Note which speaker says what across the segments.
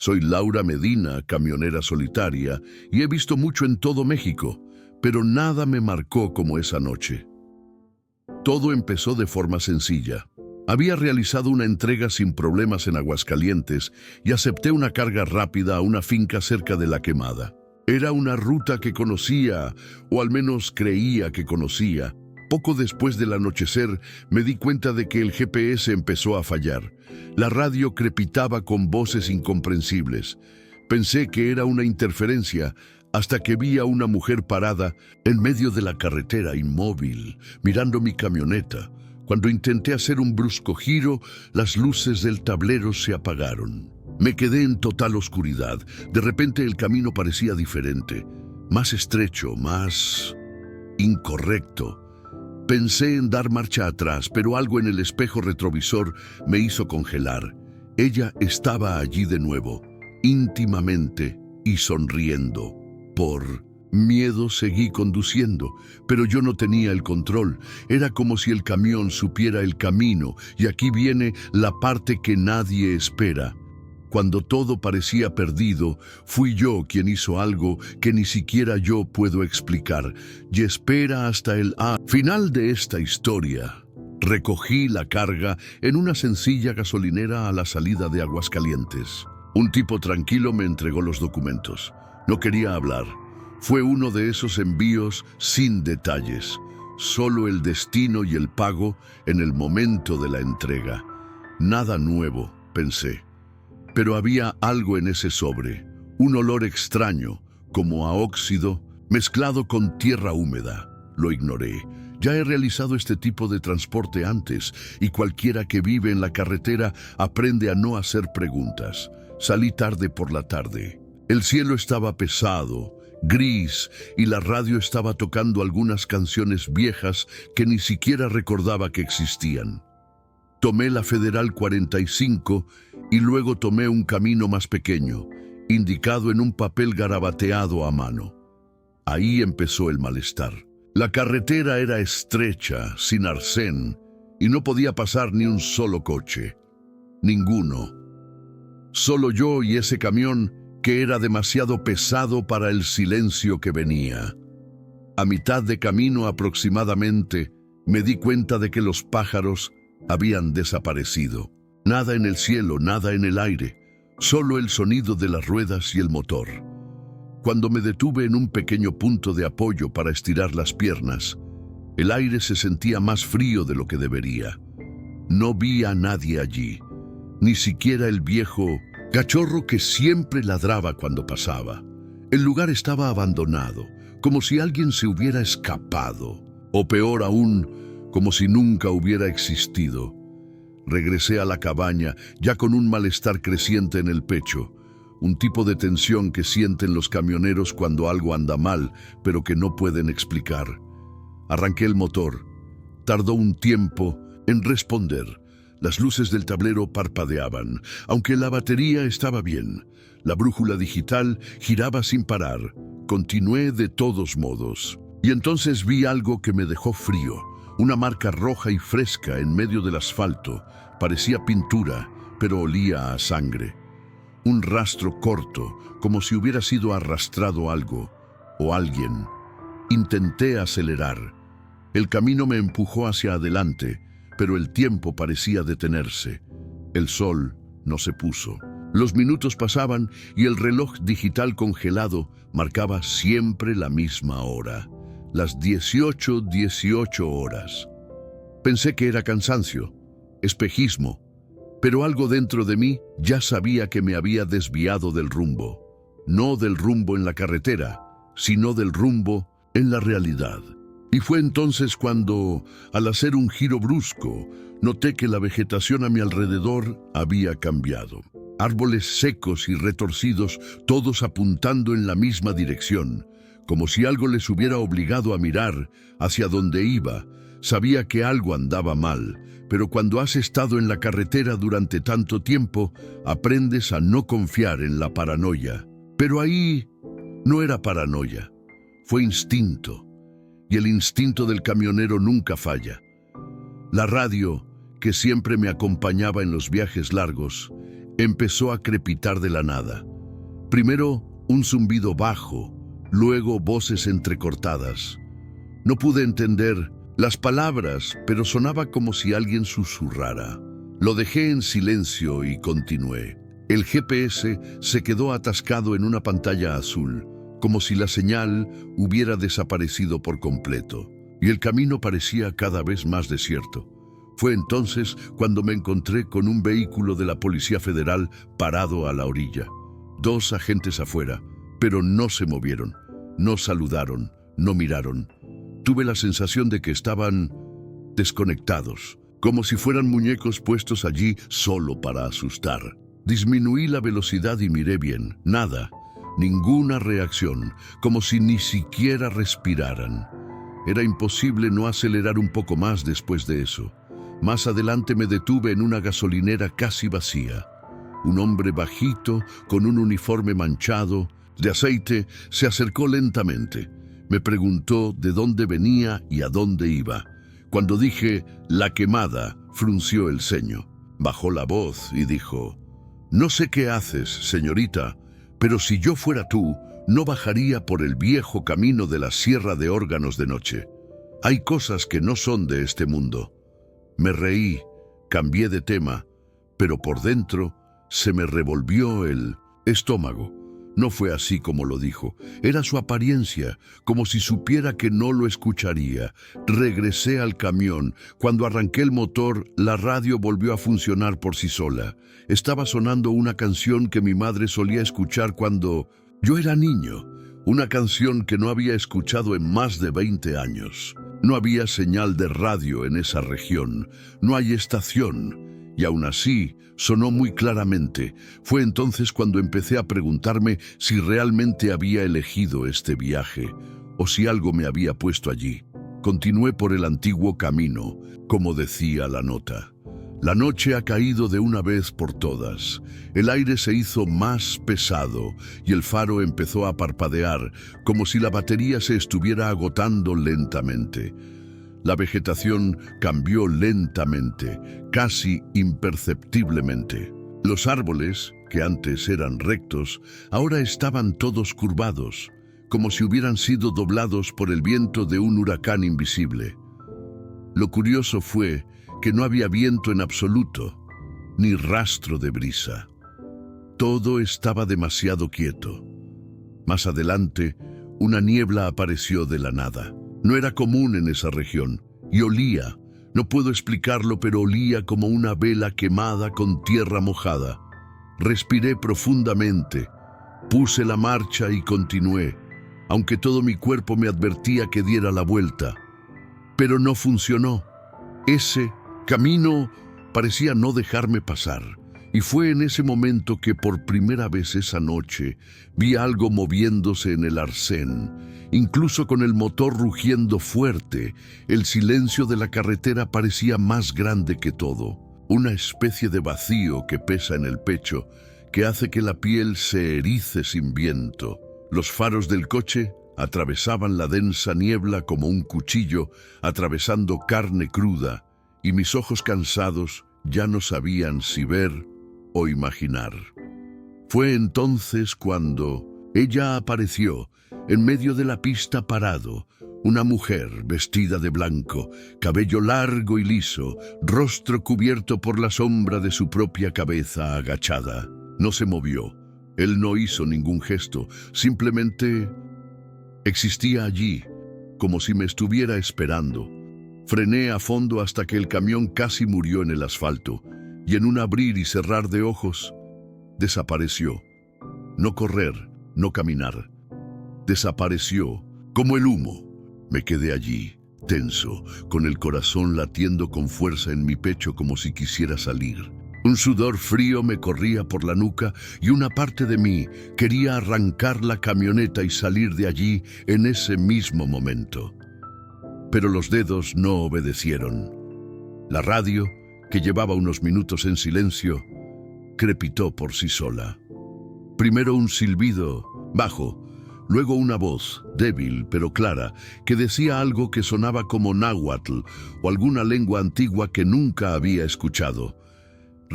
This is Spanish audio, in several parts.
Speaker 1: Soy Laura Medina, camionera solitaria, y he visto mucho en todo México, pero nada me marcó como esa noche. Todo empezó de forma sencilla. Había realizado una entrega sin problemas en Aguascalientes y acepté una carga rápida a una finca cerca de La Quemada. Era una ruta que conocía, o al menos creía que conocía. Poco después del anochecer me di cuenta de que el GPS empezó a fallar. La radio crepitaba con voces incomprensibles. Pensé que era una interferencia hasta que vi a una mujer parada en medio de la carretera, inmóvil, mirando mi camioneta. Cuando intenté hacer un brusco giro, las luces del tablero se apagaron. Me quedé en total oscuridad. De repente el camino parecía diferente, más estrecho, más incorrecto. Pensé en dar marcha atrás, pero algo en el espejo retrovisor me hizo congelar. Ella estaba allí de nuevo, íntimamente y sonriendo. Por miedo seguí conduciendo, pero yo no tenía el control. Era como si el camión supiera el camino, y aquí viene la parte que nadie espera. Cuando todo parecía perdido, fui yo quien hizo algo que ni siquiera yo puedo explicar. Y espera hasta el final de esta historia. Recogí la carga en una sencilla gasolinera a la salida de Aguascalientes. Un tipo tranquilo me entregó los documentos. No quería hablar. Fue uno de esos envíos sin detalles. Solo el destino y el pago en el momento de la entrega. Nada nuevo, pensé. Pero había algo en ese sobre, un olor extraño, como a óxido, mezclado con tierra húmeda. Lo ignoré. Ya he realizado este tipo de transporte antes, y cualquiera que vive en la carretera aprende a no hacer preguntas. Salí tarde por la tarde. El cielo estaba pesado, gris, y la radio estaba tocando algunas canciones viejas que ni siquiera recordaba que existían. Tomé la Federal 45 y luego tomé un camino más pequeño, indicado en un papel garabateado a mano. Ahí empezó el malestar. La carretera era estrecha, sin arcén, y no podía pasar ni un solo coche. Ninguno. Solo yo y ese camión que era demasiado pesado para el silencio que venía. A mitad de camino aproximadamente, me di cuenta de que los pájaros habían desaparecido. Nada en el cielo, nada en el aire, solo el sonido de las ruedas y el motor. Cuando me detuve en un pequeño punto de apoyo para estirar las piernas, el aire se sentía más frío de lo que debería. No vi a nadie allí, ni siquiera el viejo cachorro que siempre ladraba cuando pasaba. El lugar estaba abandonado, como si alguien se hubiera escapado, o peor aún, como si nunca hubiera existido. Regresé a la cabaña, ya con un malestar creciente en el pecho, un tipo de tensión que sienten los camioneros cuando algo anda mal, pero que no pueden explicar. Arranqué el motor. Tardó un tiempo en responder. Las luces del tablero parpadeaban, aunque la batería estaba bien. La brújula digital giraba sin parar. Continué de todos modos. Y entonces vi algo que me dejó frío. Una marca roja y fresca en medio del asfalto. Parecía pintura, pero olía a sangre. Un rastro corto, como si hubiera sido arrastrado algo o alguien. Intenté acelerar. El camino me empujó hacia adelante, pero el tiempo parecía detenerse. El sol no se puso. Los minutos pasaban y el reloj digital congelado marcaba siempre la misma hora. Las 18:18 horas. Pensé que era cansancio, espejismo, pero algo dentro de mí ya sabía que me había desviado del rumbo. No del rumbo en la carretera, sino del rumbo en la realidad. Y fue entonces cuando, al hacer un giro brusco, noté que la vegetación a mi alrededor había cambiado. Árboles secos y retorcidos, todos apuntando en la misma dirección, como si algo les hubiera obligado a mirar hacia donde iba. Sabía que algo andaba mal, pero cuando has estado en la carretera durante tanto tiempo, aprendes a no confiar en la paranoia. Pero ahí no era paranoia, fue instinto. Y el instinto del camionero nunca falla. La radio, que siempre me acompañaba en los viajes largos, empezó a crepitar de la nada. Primero un zumbido bajo, luego voces entrecortadas. No pude entender las palabras, pero sonaba como si alguien susurrara. Lo dejé en silencio y continué. El GPS se quedó atascado en una pantalla azul, como si la señal hubiera desaparecido por completo, y el camino parecía cada vez más desierto. Fue entonces cuando me encontré con un vehículo de la Policía Federal parado a la orilla. 2 agentes afuera, pero no se movieron, no saludaron, no miraron. Tuve la sensación de que estaban desconectados, como si fueran muñecos puestos allí solo para asustar. Disminuí la velocidad y miré bien. Nada, ninguna reacción, como si ni siquiera respiraran. Era imposible no acelerar un poco más después de eso. Más adelante me detuve en una gasolinera casi vacía. Un hombre bajito, con un uniforme manchado de aceite, se acercó lentamente. Me preguntó de dónde venía y a dónde iba. Cuando dije La Quemada, frunció el ceño. Bajó la voz y dijo: «No sé qué haces, señorita, pero si yo fuera tú, no bajaría por el viejo camino de la Sierra de Órganos de noche. Hay cosas que no son de este mundo». Me reí, cambié de tema, pero por dentro se me revolvió el estómago. No fue así como lo dijo. Era su apariencia, como si supiera que no lo escucharía. Regresé al camión. Cuando arranqué el motor, la radio volvió a funcionar por sí sola. Estaba sonando una canción que mi madre solía escuchar cuando yo era niño. Una canción que no había escuchado en más de 20 años. No había señal de radio en esa región. No hay estación. Y aún así, sonó muy claramente. Fue entonces cuando empecé a preguntarme si realmente había elegido este viaje o si algo me había puesto allí. Continué por el antiguo camino, como decía la nota. La noche ha caído de una vez por todas. El aire se hizo más pesado y el faro empezó a parpadear, como si la batería se estuviera agotando lentamente. La vegetación cambió lentamente, casi imperceptiblemente. Los árboles, que antes eran rectos, ahora estaban todos curvados, como si hubieran sido doblados por el viento de un huracán invisible. Lo curioso fue que no había viento en absoluto, ni rastro de brisa. Todo estaba demasiado quieto. Más adelante, una niebla apareció de la nada. No era común en esa región, y olía, no puedo explicarlo, pero olía como una vela quemada con tierra mojada. Respiré profundamente, puse la marcha y continué, aunque todo mi cuerpo me advertía que diera la vuelta. Pero no funcionó. Ese camino parecía no dejarme pasar, y fue en ese momento que por primera vez esa noche vi algo moviéndose en el arcén. Incluso con el motor rugiendo fuerte, el silencio de la carretera parecía más grande que todo. Una especie de vacío que pesa en el pecho, que hace que la piel se erice sin viento. Los faros del coche atravesaban la densa niebla como un cuchillo, atravesando carne cruda, y mis ojos cansados ya no sabían si ver o imaginar. Fue entonces cuando ella apareció, en medio de la pista parado, una mujer vestida de blanco, cabello largo y liso, rostro cubierto por la sombra de su propia cabeza agachada. No se movió. Él no hizo ningún gesto, simplemente existía allí, como si me estuviera esperando. Frené a fondo hasta que el camión casi murió en el asfalto, y en un abrir y cerrar de ojos, desapareció. No correr, no caminar. Desapareció, como el humo. Me quedé allí, tenso, con el corazón latiendo con fuerza en mi pecho como si quisiera salir. Un sudor frío me corría por la nuca y una parte de mí quería arrancar la camioneta y salir de allí en ese mismo momento. Pero los dedos no obedecieron. La radio, que llevaba unos minutos en silencio, crepitó por sí sola. Primero un silbido bajo, luego una voz, débil pero clara, que decía algo que sonaba como náhuatl o alguna lengua antigua que nunca había escuchado.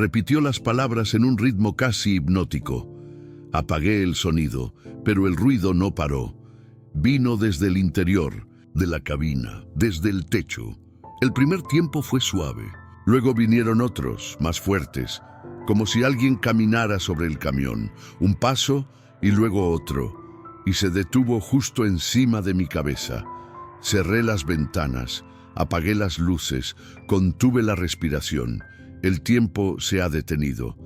Speaker 1: repitió las palabras en un ritmo casi hipnótico. Apagué el sonido, pero el ruido no paró. Vino desde el interior de la cabina, desde el techo. El primer tiempo fue suave. Luego vinieron otros, más fuertes, como si alguien caminara sobre el camión. Un paso y luego otro, y se detuvo justo encima de mi cabeza. Cerré las ventanas, apagué las luces, contuve la respiración. El tiempo se ha detenido.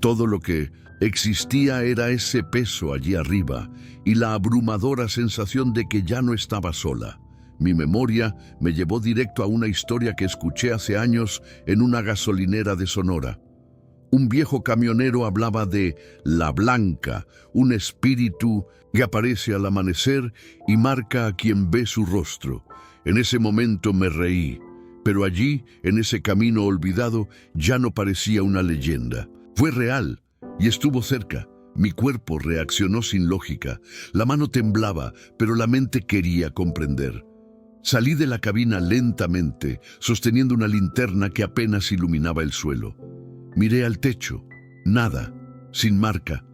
Speaker 1: Todo lo que existía era ese peso allí arriba y la abrumadora sensación de que ya no estaba sola. Mi memoria me llevó directo a una historia que escuché hace años en una gasolinera de Sonora. Un viejo camionero hablaba de la Blanca, un espíritu que aparece al amanecer y marca a quien ve su rostro. En ese momento me reí, pero allí, en ese camino olvidado, ya no parecía una leyenda. Fue real y estuvo cerca. Mi cuerpo reaccionó sin lógica. La mano temblaba, pero la mente quería comprender. Salí de la cabina lentamente, sosteniendo una linterna que apenas iluminaba el suelo. Miré al techo. Nada, sin marca.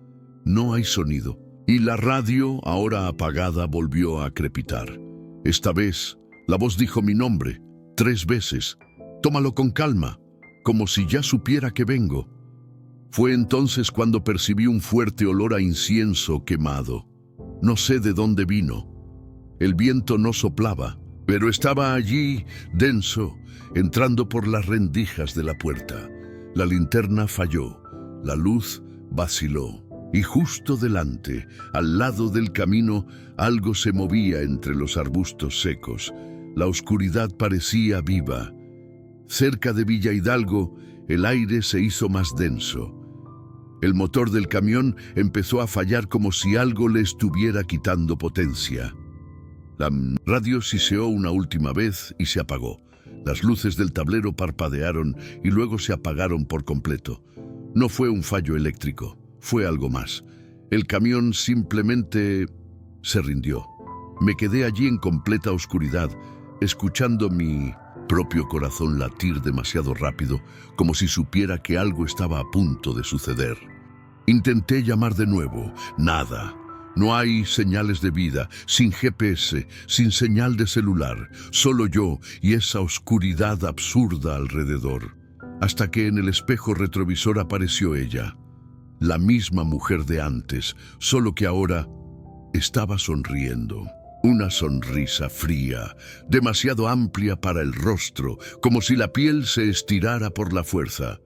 Speaker 1: No hay sonido. Y la radio, ahora apagada, volvió a crepitar. Esta vez, la voz dijo mi nombre, 3 veces. Tómalo con calma, como si ya supiera que vengo. Fue entonces cuando percibí un fuerte olor a incienso quemado. No sé de dónde vino. El viento no soplaba, pero estaba allí, denso, entrando por las rendijas de la puerta. La linterna falló, la luz vaciló, y justo delante, al lado del camino, algo se movía entre los arbustos secos. La oscuridad parecía viva. Cerca de Villa Hidalgo, el aire se hizo más denso. El motor del camión empezó a fallar como si algo le estuviera quitando potencia. La radio siseó una última vez y se apagó. Las luces del tablero parpadearon y luego se apagaron por completo. No fue un fallo eléctrico, fue algo más. El camión simplemente se rindió. Me quedé allí en completa oscuridad, escuchando mi propio corazón latir demasiado rápido, como si supiera que algo estaba a punto de suceder. Intenté llamar de nuevo, nada. No hay señales de vida, sin GPS, sin señal de celular, solo yo y esa oscuridad absurda alrededor. Hasta que en el espejo retrovisor apareció ella, la misma mujer de antes, solo que ahora estaba sonriendo. Una sonrisa fría, demasiado amplia para el rostro, como si la piel se estirara por la fuerza.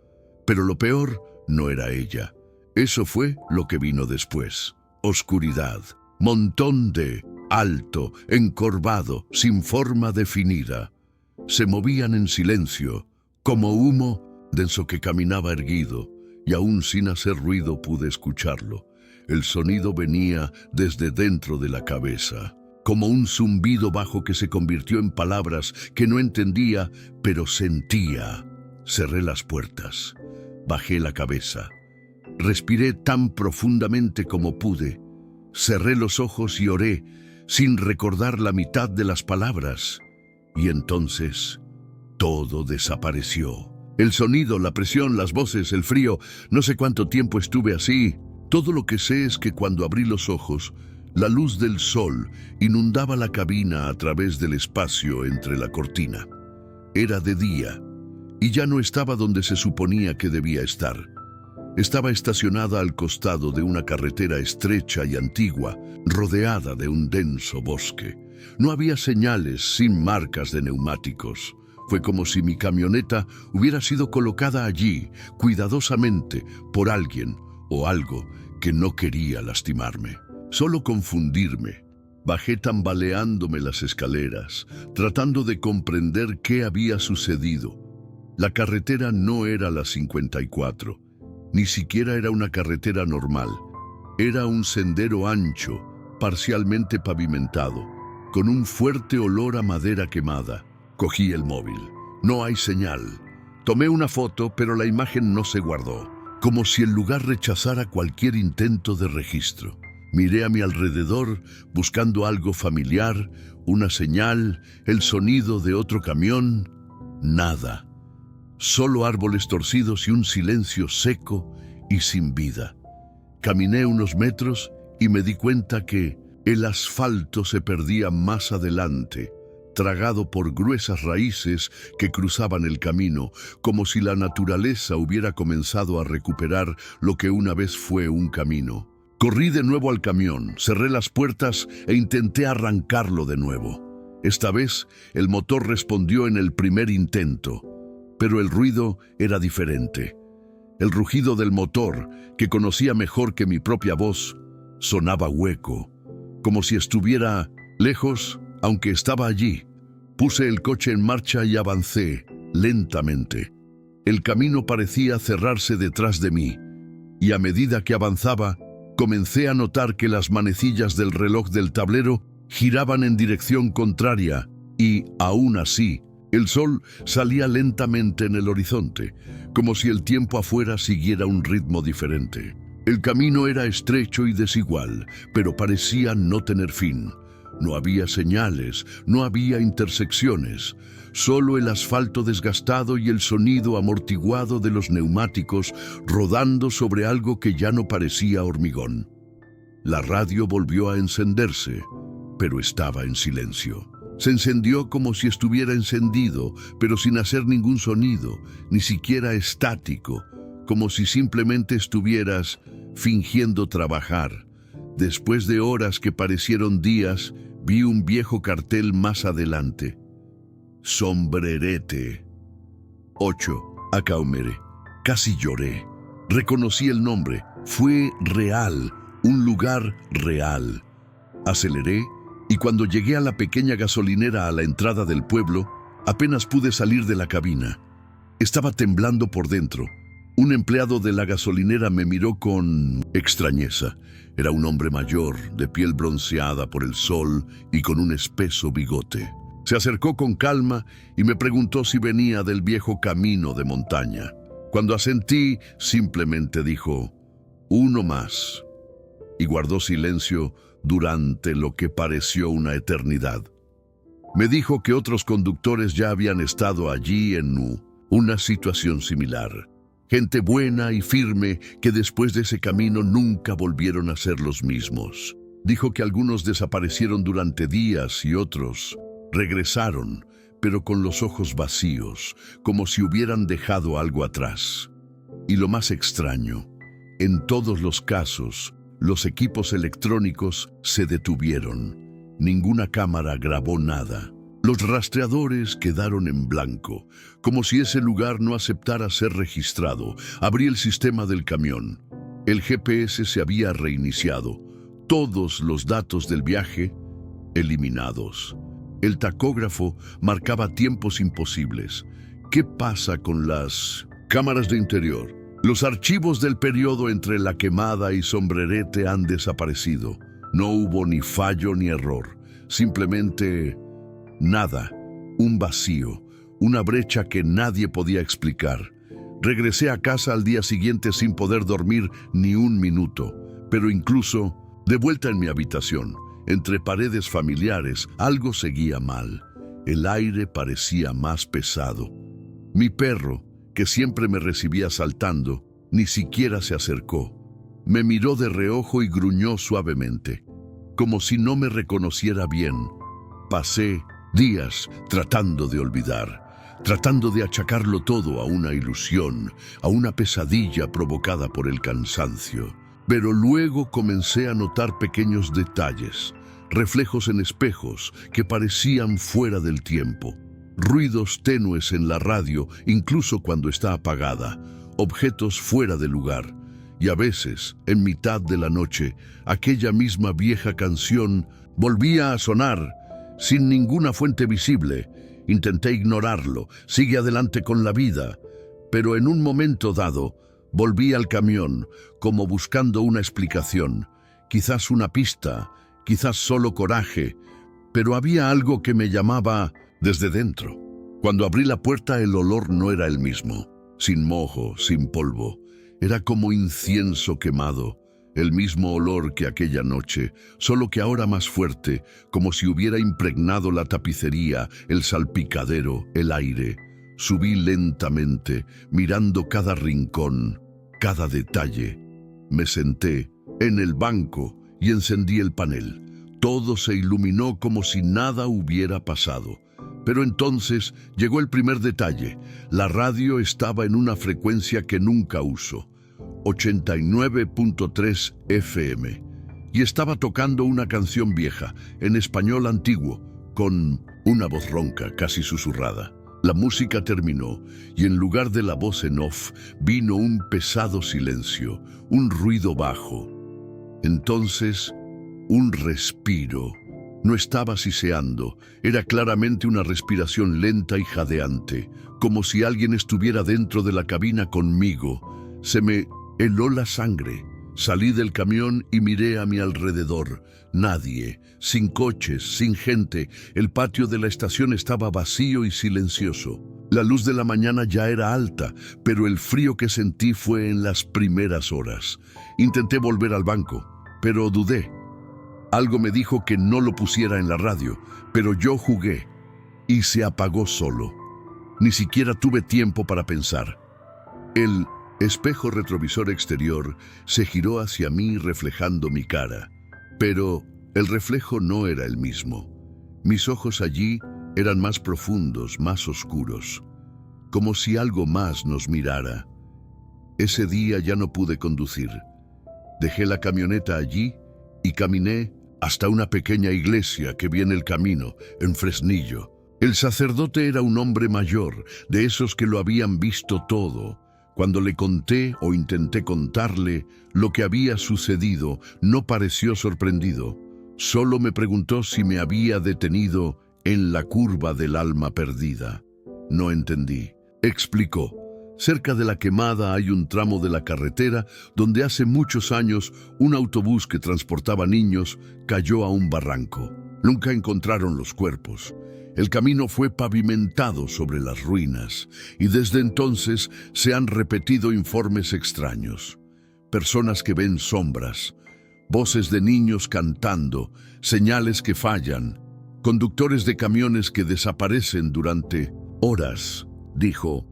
Speaker 1: Pero lo peor no era ella. Eso fue lo que vino después. Oscuridad, montón de alto, encorvado, sin forma definida. Se movían en silencio, como humo denso que caminaba erguido, y aún sin hacer ruido pude escucharlo. El sonido venía desde dentro de la cabeza, como un zumbido bajo que se convirtió en palabras que no entendía, pero sentía. Cerré las puertas, bajé la cabeza. Respiré tan profundamente como pude. Cerré los ojos y oré, sin recordar la mitad de las palabras. Y entonces, todo desapareció. El sonido, la presión, las voces, el frío, no sé cuánto tiempo estuve así. Todo lo que sé es que cuando abrí los ojos, la luz del sol inundaba la cabina a través del espacio entre la cortina. Era de día, y ya no estaba donde se suponía que debía estar. Estaba estacionada al costado de una carretera estrecha y antigua, rodeada de un denso bosque. No había señales, sin marcas de neumáticos. Fue como si mi camioneta hubiera sido colocada allí, cuidadosamente, por alguien o algo que no quería lastimarme, solo confundirme. Bajé tambaleándome las escaleras, tratando de comprender qué había sucedido. La carretera no era la 54. Ni siquiera era una carretera normal. Era un sendero ancho, parcialmente pavimentado, con un fuerte olor a madera quemada. Cogí el móvil. No hay señal. Tomé una foto, pero la imagen no se guardó, como si el lugar rechazara cualquier intento de registro. Miré a mi alrededor, buscando algo familiar, una señal, el sonido de otro camión. Nada. Solo árboles torcidos y un silencio seco y sin vida. Caminé unos metros y me di cuenta que el asfalto se perdía más adelante, tragado por gruesas raíces que cruzaban el camino, como si la naturaleza hubiera comenzado a recuperar lo que una vez fue un camino. Corrí de nuevo al camión, cerré las puertas e intenté arrancarlo de nuevo. Esta vez el motor respondió en el primer intento, pero el ruido era diferente. El rugido del motor, que conocía mejor que mi propia voz, sonaba hueco, como si estuviera lejos, aunque estaba allí. Puse el coche en marcha y avancé, lentamente. El camino parecía cerrarse detrás de mí, y a medida que avanzaba, comencé a notar que las manecillas del reloj del tablero giraban en dirección contraria, y, aún así, el sol salía lentamente en el horizonte, como si el tiempo afuera siguiera un ritmo diferente. El camino era estrecho y desigual, pero parecía no tener fin. No había señales, no había intersecciones, solo el asfalto desgastado y el sonido amortiguado de los neumáticos rodando sobre algo que ya no parecía hormigón. La radio volvió a encenderse, pero estaba en silencio. Se encendió como si estuviera encendido, pero sin hacer ningún sonido, ni siquiera estático, como si simplemente estuvieras fingiendo trabajar. Después de horas que parecieron días, vi un viejo cartel más adelante. Sombrerete. 8. Acaumere. Casi lloré. Reconocí el nombre. Fue real, un lugar real. Aceleré y cuando llegué a la pequeña gasolinera a la entrada del pueblo, apenas pude salir de la cabina. Estaba temblando por dentro. Un empleado de la gasolinera me miró con extrañeza. Era un hombre mayor, de piel bronceada por el sol y con un espeso bigote. Se acercó con calma y me preguntó si venía del viejo camino de montaña. Cuando asentí, simplemente dijo, «Uno más», y guardó silencio durante lo que pareció una eternidad. Me dijo que otros conductores ya habían estado allí en una situación similar. Gente buena y firme que después de ese camino nunca volvieron a ser los mismos. Dijo que algunos desaparecieron durante días y otros regresaron, pero con los ojos vacíos, como si hubieran dejado algo atrás. Y lo más extraño, en todos los casos, los equipos electrónicos se detuvieron. Ninguna cámara grabó nada. Los rastreadores quedaron en blanco, como si ese lugar no aceptara ser registrado. Abrí el sistema del camión. El GPS se había reiniciado. Todos los datos del viaje eliminados. El tacógrafo marcaba tiempos imposibles. ¿Qué pasa con las cámaras de interior? Los archivos del periodo entre La Quemada y Sombrerete han desaparecido. No hubo ni fallo ni error. Simplemente nada, un vacío, una brecha que nadie podía explicar. Regresé a casa al día siguiente sin poder dormir ni un minuto, pero incluso, de vuelta en mi habitación, entre paredes familiares, algo seguía mal. El aire parecía más pesado. Mi perro, que siempre me recibía saltando, ni siquiera se acercó. Me miró de reojo y gruñó suavemente, como si no me reconociera bien. Pasé días tratando de olvidar, tratando de achacarlo todo a una ilusión, a una pesadilla provocada por el cansancio. Pero luego comencé a notar pequeños detalles, reflejos en espejos que parecían fuera del tiempo, ruidos tenues en la radio incluso cuando está apagada, objetos fuera de lugar, y a veces, en mitad de la noche, aquella misma vieja canción volvía a sonar, sin ninguna fuente visible. Intenté ignorarlo, sigue adelante con la vida, pero en un momento dado, volví al camión, como buscando una explicación, quizás una pista, quizás solo coraje, pero había algo que me llamaba desde dentro. Cuando abrí la puerta, el olor no era el mismo, sin moho, sin polvo. Era como incienso quemado, el mismo olor que aquella noche, solo que ahora más fuerte, como si hubiera impregnado la tapicería, el salpicadero, el aire. Subí lentamente, mirando cada rincón, cada detalle. Me senté en el banco y encendí el panel. Todo se iluminó como si nada hubiera pasado. Pero entonces llegó el primer detalle. La radio estaba en una frecuencia que nunca uso, 89.3 FM, y estaba tocando una canción vieja, en español antiguo, con una voz ronca, casi susurrada. La música terminó y en lugar de la voz en off vino un pesado silencio, un ruido bajo. Entonces, un respiro. No estaba siseando, era claramente una respiración lenta y jadeante, como si alguien estuviera dentro de la cabina conmigo. Se me heló la sangre. Salí del camión y miré a mi alrededor. Nadie, sin coches, sin gente. El patio de la estación estaba vacío y silencioso. La luz de la mañana ya era alta, pero el frío que sentí fue en las primeras horas. Intenté volver al banco, pero dudé. Algo me dijo que no lo pusiera en la radio, pero yo jugué y se apagó solo. Ni siquiera tuve tiempo para pensar. El espejo retrovisor exterior se giró hacia mí reflejando mi cara, pero el reflejo no era el mismo. Mis ojos allí eran más profundos, más oscuros, como si algo más nos mirara. Ese día ya no pude conducir. Dejé la camioneta allí y caminé hasta una pequeña iglesia que vi en el camino, en Fresnillo. El sacerdote era un hombre mayor, de esos que lo habían visto todo. Cuando le conté o intenté contarle lo que había sucedido, no pareció sorprendido. Solo me preguntó si me había detenido en la curva del alma perdida. No entendí. Explicó. Cerca de la quemada hay un tramo de la carretera donde hace muchos años un autobús que transportaba niños cayó a un barranco. Nunca encontraron los cuerpos. El camino fue pavimentado sobre las ruinas y desde entonces se han repetido informes extraños. Personas que ven sombras, voces de niños cantando, señales que fallan, conductores de camiones que desaparecen durante horas. Dijo,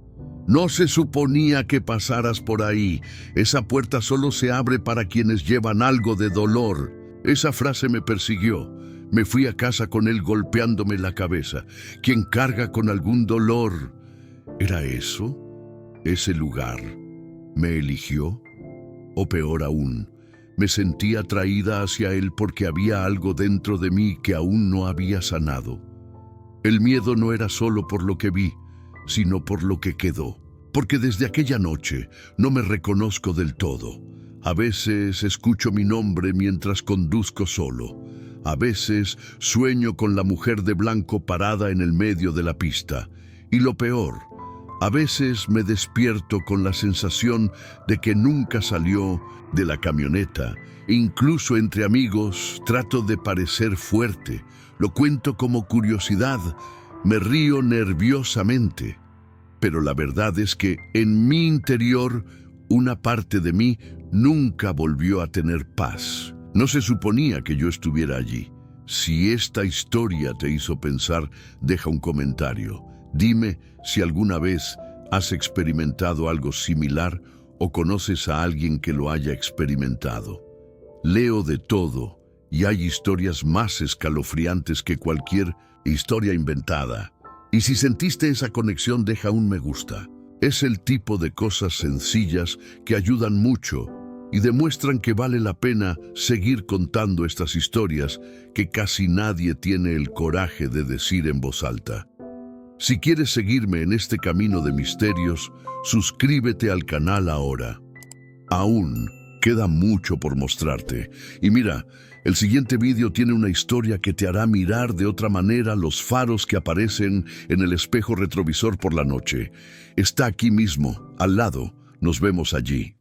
Speaker 1: no se suponía que pasaras por ahí. Esa puerta solo se abre para quienes llevan algo de dolor. Esa frase me persiguió. Me fui a casa con él golpeándome la cabeza. ¿Quién carga con algún dolor? ¿Era eso? ¿Ese lugar? ¿Me eligió? O peor aún, me sentí atraída hacia él porque había algo dentro de mí que aún no había sanado. El miedo no era solo por lo que vi, sino por lo que quedó. Porque desde aquella noche no me reconozco del todo. A veces escucho mi nombre mientras conduzco solo. A veces sueño con la mujer de blanco parada en el medio de la pista. Y lo peor, a veces me despierto con la sensación de que nunca salió de la camioneta. Incluso entre amigos trato de parecer fuerte. Lo cuento como curiosidad. Me río nerviosamente. Pero la verdad es que en mi interior, una parte de mí nunca volvió a tener paz. No se suponía que yo estuviera allí. Si esta historia te hizo pensar, deja un comentario. Dime si alguna vez has experimentado algo similar o conoces a alguien que lo haya experimentado. Leo de todo y hay historias más escalofriantes que cualquier historia inventada. Y si sentiste esa conexión, deja un me gusta. Es el tipo de cosas sencillas que ayudan mucho y demuestran que vale la pena seguir contando estas historias que casi nadie tiene el coraje de decir en voz alta. Si quieres seguirme en este camino de misterios, suscríbete al canal ahora. Aún queda mucho por mostrarte. Y mira, el siguiente vídeo tiene una historia que te hará mirar de otra manera los faros que aparecen en el espejo retrovisor por la noche. Está aquí mismo, al lado. Nos vemos allí.